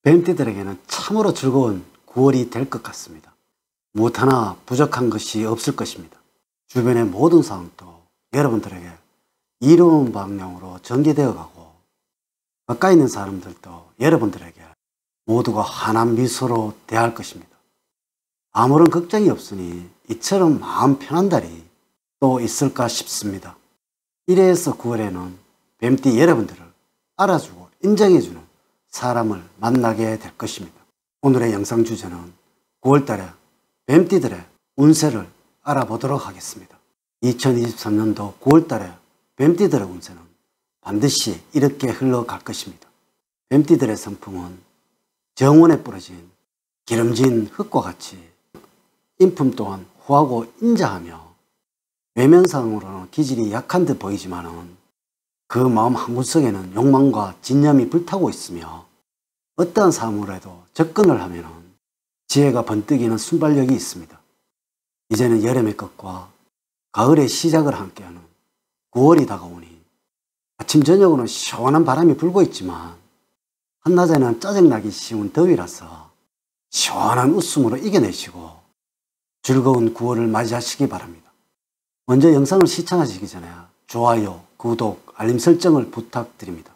뱀띠들에게는 참으로 즐거운 9월이 될 것 같습니다. 무엇 하나 부족한 것이 없을 것입니다. 주변의 모든 상황도 여러분들에게 이로운 방향으로 전개되어 가고, 가까이 있는 사람들도 여러분들에게 모두가 환한 미소로 대할 것입니다. 아무런 걱정이 없으니 이처럼 마음 편한 달이 또 있을까 싶습니다. 이래서 9월에는 뱀띠 여러분들을 알아주고 인정해주는 사람을 만나게 될 것입니다. 오늘의 영상 주제는 9월달에 뱀띠들의 운세를 알아보도록 하겠습니다. 2023년도 9월달에 뱀띠들의 운세는 반드시 이렇게 흘러갈 것입니다. 뱀띠들의 성품은 정원에 부러진 기름진 흙과 같이 인품 또한 후하고 인자하며, 외면상으로는 기질이 약한 듯 보이지만 그 마음 한구석에는 욕망과 진념이 불타고 있으며, 어떠한 사물에도 접근을 하면 지혜가 번뜩이는 순발력이 있습니다. 이제는 여름의 끝과 가을의 시작을 함께하는 9월이 다가오니 아침 저녁으로는 시원한 바람이 불고 있지만 한낮에는 짜증나기 쉬운 더위라서 시원한 웃음으로 이겨내시고 즐거운 9월을 맞이하시기 바랍니다. 먼저 영상을 시청하시기 전에 좋아요, 구독, 알림 설정을 부탁드립니다.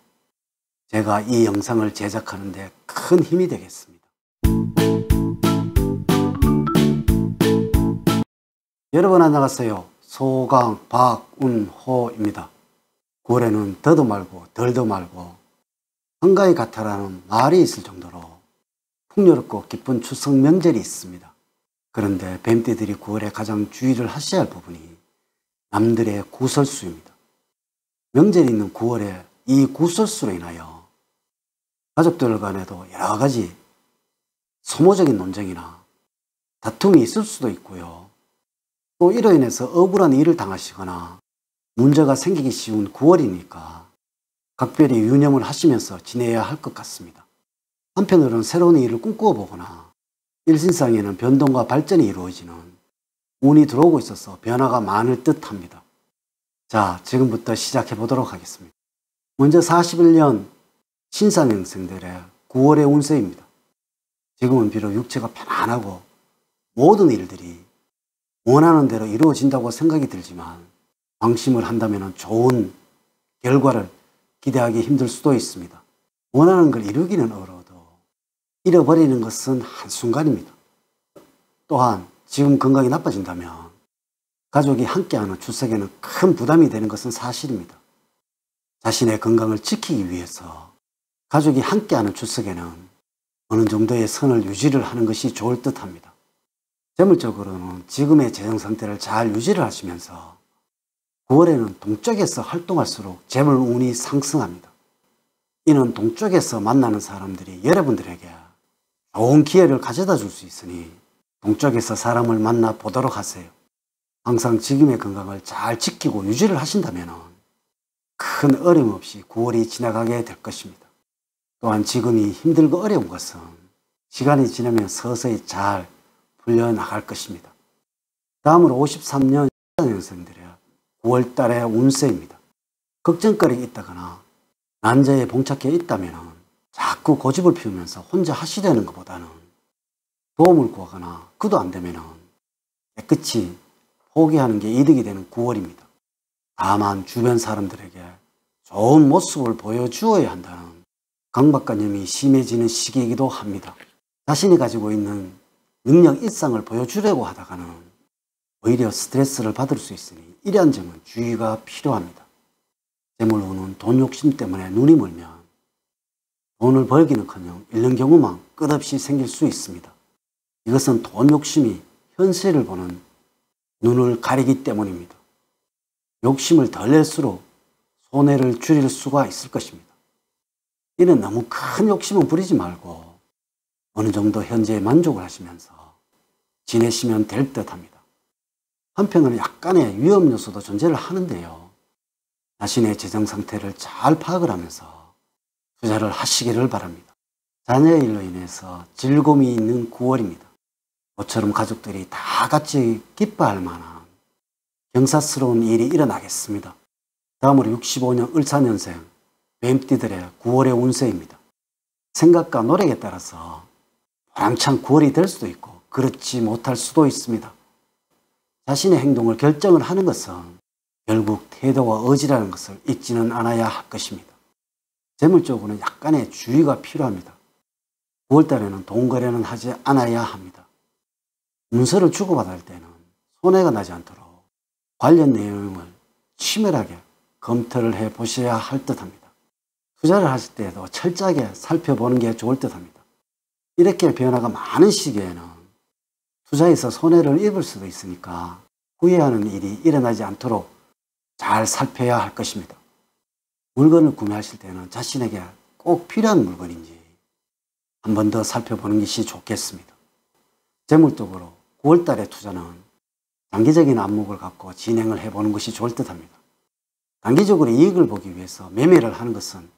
제가 이 영상을 제작하는 데 큰 힘이 되겠습니다. 여러분 안녕하세요. 소강 박운호입니다. 9월에는 더도 말고 덜도 말고 한가위 같아라는 말이 있을 정도로 풍요롭고 기쁜 추석 명절이 있습니다. 그런데 뱀띠들이 9월에 가장 주의를 하셔야 할 부분이 남들의 구설수입니다. 명절이 있는 9월에 이 구설수로 인하여 가족들 간에도 여러 가지 소모적인 논쟁이나 다툼이 있을 수도 있고요. 또 이로 인해서 억울한 일을 당하시거나 문제가 생기기 쉬운 9월이니까 각별히 유념을 하시면서 지내야 할 것 같습니다. 한편으로는 새로운 일을 꿈꾸어 보거나 일신상에는 변동과 발전이 이루어지는 운이 들어오고 있어서 변화가 많을 듯 합니다. 자, 지금부터 시작해 보도록 하겠습니다. 먼저 41년 신산형생들의 9월의 운세입니다. 지금은 비록 육체가 편안하고 모든 일들이 원하는 대로 이루어진다고 생각이 들지만 방심을 한다면 좋은 결과를 기대하기 힘들 수도 있습니다. 원하는 걸 이루기는 어려워도 잃어버리는 것은 한순간입니다. 또한 지금 건강이 나빠진다면 가족이 함께하는 추석에는 큰 부담이 되는 것은 사실입니다. 자신의 건강을 지키기 위해서 가족이 함께하는 추석에는 어느 정도의 선을 유지를 하는 것이 좋을 듯 합니다. 재물적으로는 지금의 재정 상태를 잘 유지를 하시면서 9월에는 동쪽에서 활동할수록 재물 운이 상승합니다. 이는 동쪽에서 만나는 사람들이 여러분들에게 좋은 기회를 가져다 줄 수 있으니 동쪽에서 사람을 만나 보도록 하세요. 항상 지금의 건강을 잘 지키고 유지를 하신다면 큰 어려움 없이 9월이 지나가게 될 것입니다. 또한 지금이 힘들고 어려운 것은 시간이 지나면 서서히 잘 풀려나갈 것입니다. 다음으로 53년 신산형생들의 9월 달의 운세입니다. 걱정거리가 있다거나 난제에 봉착해 있다면 자꾸 고집을 피우면서 혼자 하시려는 것보다는 도움을 구하거나 그도 안 되면 깨끗이 포기하는 게 이득이 되는 9월입니다. 다만 주변 사람들에게 좋은 모습을 보여주어야 한다는 강박관념이 심해지는 시기이기도 합니다. 자신이 가지고 있는 능력 일상을 보여주려고 하다가는 오히려 스트레스를 받을 수 있으니 이러한 점은 주의가 필요합니다. 재물운은 돈 욕심 때문에 눈이 멀면 돈을 벌기는커녕 잃는 경우만 끝없이 생길 수 있습니다. 이것은 돈 욕심이 현실을 보는 눈을 가리기 때문입니다. 욕심을 덜 낼수록 손해를 줄일 수가 있을 것입니다. 이는 너무 큰 욕심은 부리지 말고 어느 정도 현재에 만족을 하시면서 지내시면 될 듯 합니다. 한편으로는 약간의 위험 요소도 존재를 하는데요. 자신의 재정 상태를 잘 파악을 하면서 투자를 하시기를 바랍니다. 자녀의 일로 인해서 즐거움이 있는 9월입니다. 모처럼 가족들이 다 같이 기뻐할 만한 경사스러운 일이 일어나겠습니다. 다음으로 65년 을사년생 뱀띠들의 9월의 운세입니다. 생각과 노력에 따라서 보람찬 9월이 될 수도 있고 그렇지 못할 수도 있습니다. 자신의 행동을 결정을 하는 것은 결국 태도와 의지라는 것을 잊지는 않아야 할 것입니다. 재물적으로는 약간의 주의가 필요합니다. 9월달에는 돈 거래는 하지 않아야 합니다. 문서를 주고받을 때는 손해가 나지 않도록 관련 내용을 치밀하게 검토를 해 보셔야 할 듯합니다. 투자를 하실 때에도 철저하게 살펴보는 게 좋을 듯합니다. 이렇게 변화가 많은 시기에는 투자에서 손해를 입을 수도 있으니까 후회하는 일이 일어나지 않도록 잘 살펴야 할 것입니다. 물건을 구매하실 때는 자신에게 꼭 필요한 물건인지 한 번 더 살펴보는 것이 좋겠습니다. 재물적으로 9월달의 투자는 장기적인 안목을 갖고 진행을 해보는 것이 좋을 듯합니다. 단기적으로 이익을 보기 위해서 매매를 하는 것은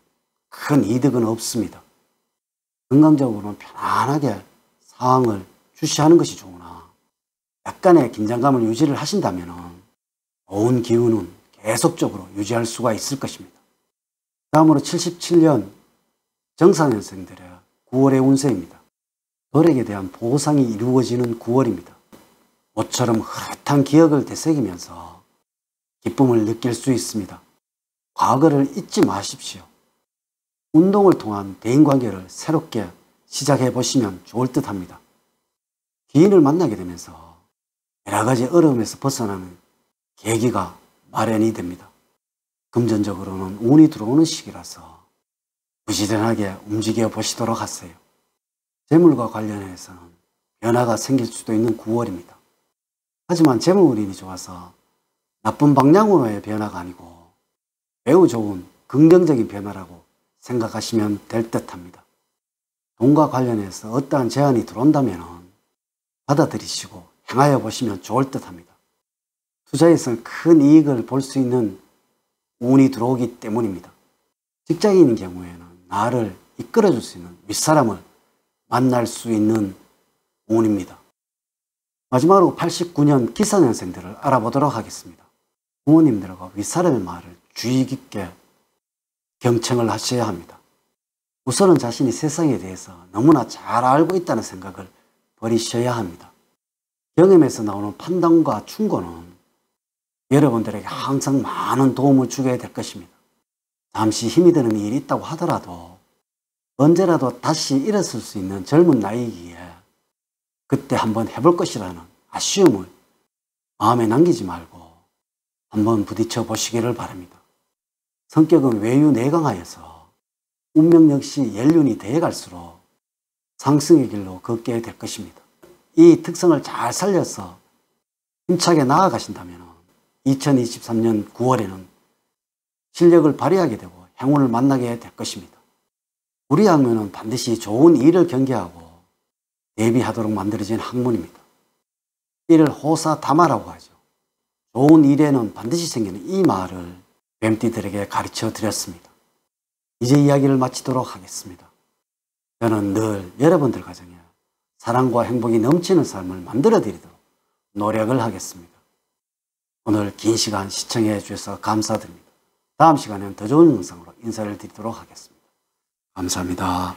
큰 이득은 없습니다. 건강적으로는 편안하게 상황을 주시하는 것이 좋으나 약간의 긴장감을 유지를 하신다면 좋은 기운은 계속적으로 유지할 수가 있을 것입니다. 다음으로 77년 정사년생들의 9월의 운세입니다. 노력에 대한 보상이 이루어지는 9월입니다. 모처럼 흐릿한 기억을 되새기면서 기쁨을 느낄 수 있습니다. 과거를 잊지 마십시오. 운동을 통한 대인관계를 새롭게 시작해 보시면 좋을 듯 합니다. 기인을 만나게 되면서 여러 가지 어려움에서 벗어나는 계기가 마련이 됩니다. 금전적으로는 운이 들어오는 시기라서 부지런하게 움직여 보시도록 하세요. 재물과 관련해서는 변화가 생길 수도 있는 9월입니다. 하지만 재물 운이 좋아서 나쁜 방향으로의 변화가 아니고 매우 좋은 긍정적인 변화라고 생각하시면 될 듯합니다. 돈과 관련해서 어떠한 제안이 들어온다면 받아들이시고 행하여 보시면 좋을 듯합니다. 투자에서는 큰 이익을 볼 수 있는 운이 들어오기 때문입니다. 직장인인 경우에는 나를 이끌어줄 수 있는 윗사람을 만날 수 있는 운입니다. 마지막으로 89년 기사년생들을 알아보도록 하겠습니다. 부모님들과 윗사람의 말을 주의 깊게 경청을 하셔야 합니다. 우선은 자신이 세상에 대해서 너무나 잘 알고 있다는 생각을 버리셔야 합니다. 경험에서 나오는 판단과 충고는 여러분들에게 항상 많은 도움을 주게 될 것입니다. 잠시 힘이 드는 일이 있다고 하더라도 언제라도 다시 일어설 수 있는 젊은 나이기에 그때 한번 해볼 것이라는 아쉬움을 마음에 남기지 말고 한번 부딪혀 보시기를 바랍니다. 성격은 외유내강하여서 운명 역시 연륜이 더해갈수록 상승의 길로 걷게 될 것입니다. 이 특성을 잘 살려서 힘차게 나아가신다면 2023년 9월에는 실력을 발휘하게 되고 행운을 만나게 될 것입니다. 우리 학문은 반드시 좋은 일을 경계하고 대비하도록 만들어진 학문입니다. 이를 호사다마라고 하죠. 좋은 일에는 반드시 생기는 이 말을 뱀띠들에게 가르쳐 드렸습니다. 이제 이야기를 마치도록 하겠습니다. 저는 늘 여러분들 가정에 사랑과 행복이 넘치는 삶을 만들어 드리도록 노력을 하겠습니다. 오늘 긴 시간 시청해 주셔서 감사드립니다. 다음 시간에는 더 좋은 영상으로 인사를 드리도록 하겠습니다. 감사합니다.